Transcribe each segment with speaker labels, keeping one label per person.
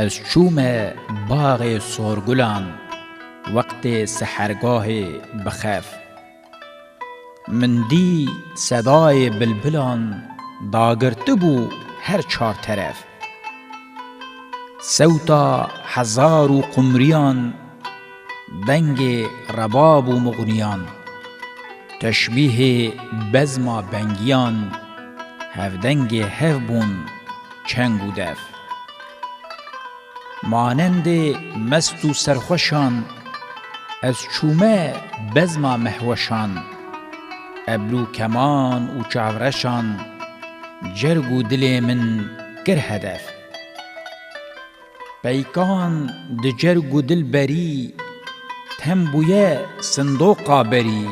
Speaker 1: از چوم باغ سورگلان وقت سحرگاه بخف. من دی صدای بلبلان داگرته بو هر چار طرف. صوتا هزار و قمریان دنگ رباب و مغنیان. تشبیه بزما بنگیان هفدنگ هفبون چنگ و دف. مانند مست و سرخوشان از چومه بزما مهوشان. ابلو کمان و چاورشان جرگ و دل من گر هدف. پیکان ده جرگ و دل بری تنبویه صندوقا بری.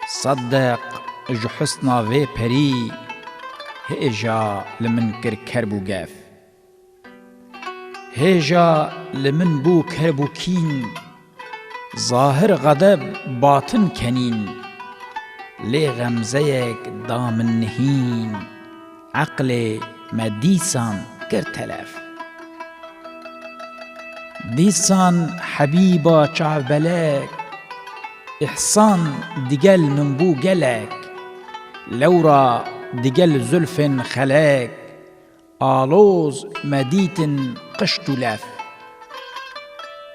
Speaker 1: صدق اج حسنا و پری هیجا لمن کر کربو گف. هیجا لمن بو کربو کین ظاهر غضب باطن کنین. لی غمزه یک دامن نهین عقل مدیسان کر تلف. دیسان حبیبا چاو بلک احسان دیگل من بو گلک. لورا دیگل زلفن خلک آلوز مدیتن قشت و لف.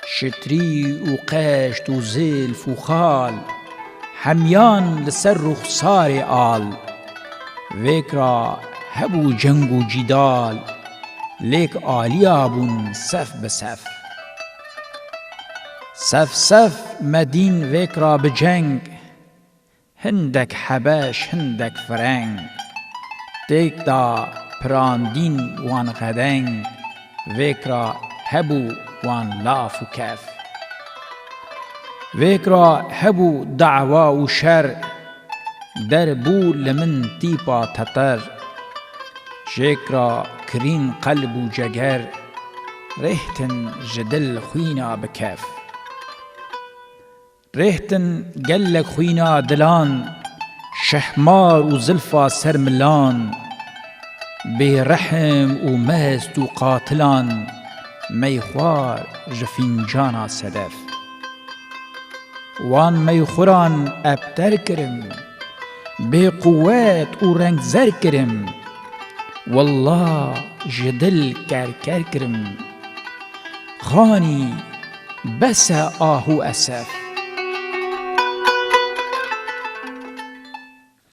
Speaker 1: شتری و قشت و زلف و خال همیان لسر رخسار آل. ویکرا هبو جنگ و جدال لیک آلیا بون صف بصف. صف صف مدین ویکرا بجنگ هندک حبش هندک فرنگ. تیک دا پراندین وان غدنگ ویکرا هبو وان لاف و کف. ویکرا هبو دعوا و شر در بو لمن تیپا تتر. جیکرا کرین قلب و جگر ریحتن جدل خوینا بکف. ریحتن گلک خوینا دلان شهمار و زلفا سرملان. بی رحم و مست و قاتلان میخوار جفینجانا صدف. وان میخوران ابتر کرم بی قوت و رنگ زر کرم. والله جدل کر کرم خانی بس آهو اسف.